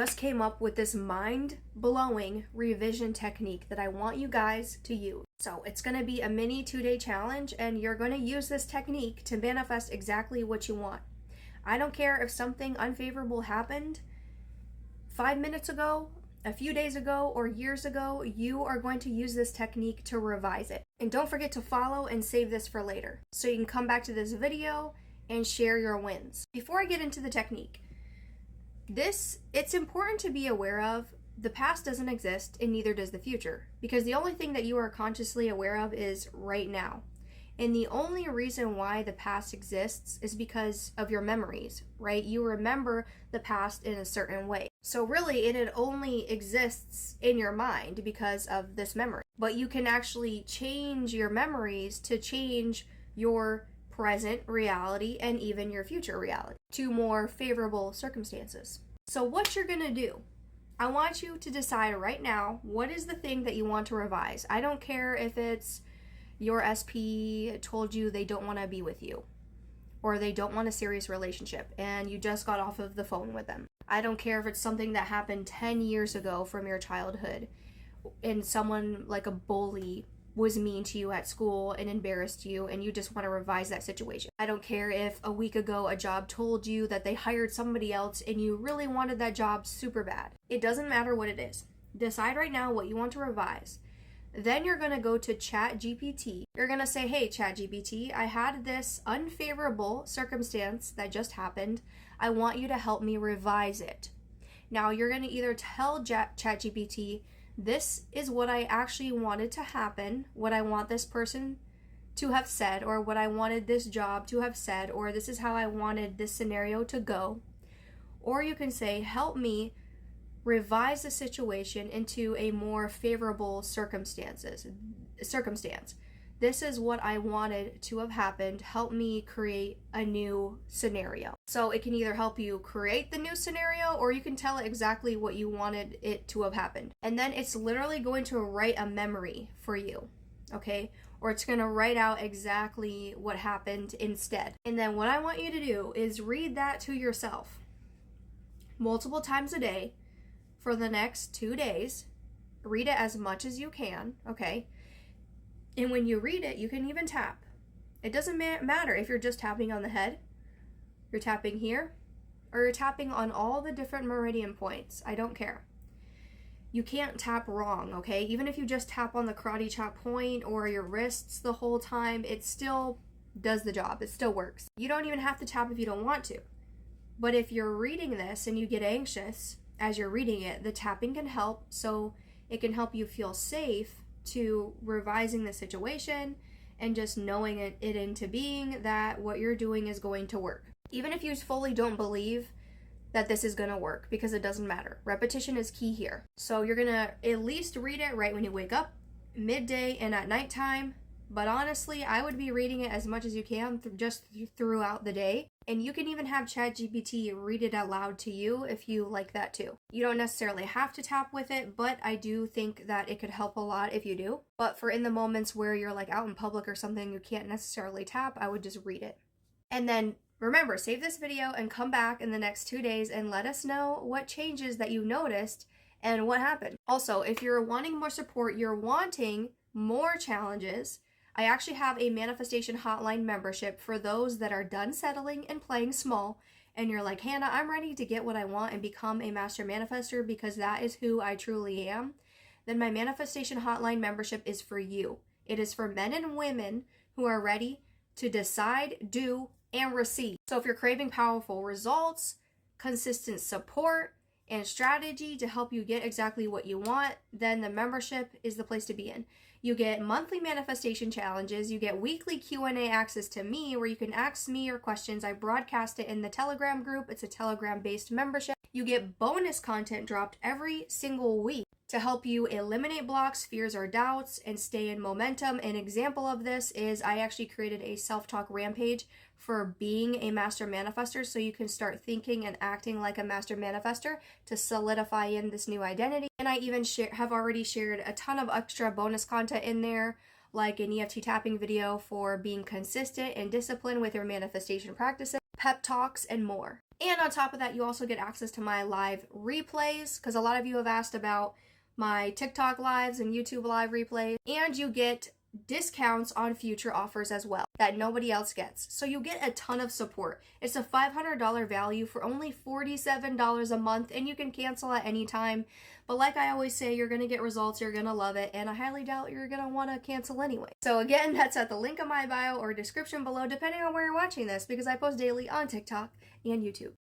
Just came up with this mind-blowing revision technique that I want you guys to use. So it's going to be a mini 2-day challenge, and you're going to use this technique to manifest exactly what you want. I don't care if something unfavorable happened 5 minutes ago, a few days ago, or years ago. You are going to use this technique to revise it. And don't forget to follow and save this for later, so you can come back to this video and share your wins. Before I get into the technique, it's important to be aware of the past doesn't exist, and neither does the future, because the only thing that you are consciously aware of is right now. And the only reason why the past exists is because of your memories, right? You remember the past in a certain way. So really, it only exists in your mind because of this memory. But you can actually change your memories to change your present reality and even your future reality to more favorable circumstances. So what you're going to do, I want you to decide right now, what is the thing that you want to revise? I don't care if it's your SP told you they don't want to be with you, or they don't want a serious relationship and you just got off of the phone with them. I don't care if it's something that happened 10 years ago from your childhood and someone like a bully was mean to you at school and embarrassed you and you just want to revise that situation. I don't care if a week ago a job told you that they hired somebody else and you really wanted that job super bad. It doesn't matter what it is. Decide right now what you want to revise. Then you're going to go to ChatGPT. You're going to say, hey, ChatGPT, I had this unfavorable circumstance that just happened. I want you to help me revise it. Now you're going to either tell ChatGPT, this is what I actually wanted to happen, what I want this person to have said, or what I wanted this job to have said, or this is how I wanted this scenario to go. Or you can say, help me revise the situation into a more favorable circumstance. This is what I wanted to have happened. Help me create a new scenario. So it can either help you create the new scenario, or you can tell it exactly what you wanted it to have happened. And then it's literally going to write a memory for you, okay? Or it's going to write out exactly what happened instead. And then what I want you to do is read that to yourself multiple times a day for the next 2 days. Read it as much as you can, okay? And when you read it, you can even tap. It doesn't matter if you're just tapping on the head, you're tapping here, or you're tapping on all the different meridian points. I don't care. You can't tap wrong, okay? Even if you just tap on the karate chop point or your wrists the whole time, it still does the job. It still works. You don't even have to tap if you don't want to. But if you're reading this and you get anxious as you're reading it, the tapping can help, so it can help you feel safe to revising the situation and just knowing it into being that what you're doing is going to work. Even if you fully don't believe that this is going to work, because it doesn't matter. Repetition is key here. So you're going to at least read it right when you wake up, midday, and at nighttime. But honestly, I would be reading it as much as you can just throughout the day. And you can even have ChatGPT read it out loud to you if you like that too. You don't necessarily have to tap with it, but I do think that it could help a lot if you do. But for in the moments where you're like out in public or something, you can't necessarily tap, I would just read it. And then remember, save this video and come back in the next 2 days and let us know what changes that you noticed and what happened. Also, if you're wanting more support, you're wanting more challenges, I actually have a manifestation hotline membership for those that are done settling and playing small, and you're like, Hannah, I'm ready to get what I want and become a master manifester because that is who I truly am. Then my manifestation hotline membership is for you. It is for men and women who are ready to decide, do, and receive. So if you're craving powerful results, consistent support, and strategy to help you get exactly what you want, then the membership is the place to be in. You get monthly manifestation challenges. You get weekly Q&A access to me where you can ask me your questions. I broadcast it in the Telegram group. It's a Telegram-based membership. You get bonus content dropped every single week to help you eliminate blocks, fears, or doubts and stay in momentum. An example of this is I actually created a self-talk Rampage for being a master manifester, so you can start thinking and acting like a master manifester to solidify in this new identity. And I even have already shared a ton of extra bonus content in there, like an EFT tapping video for being consistent and disciplined with your manifestation practices, pep talks, and more. And on top of that, you also get access to my live replays, because a lot of you have asked about my TikTok lives and YouTube live replays, and you get discounts on future offers as well that nobody else gets. So you get a ton of support. It's a $500 value for only $47 a month, and you can cancel at any time. But like I always say, you're going to get results, you're going to love it, and I highly doubt you're going to want to cancel anyway. So again, that's at the link in my bio or description below, depending on where you're watching this, because I post daily on TikTok and YouTube.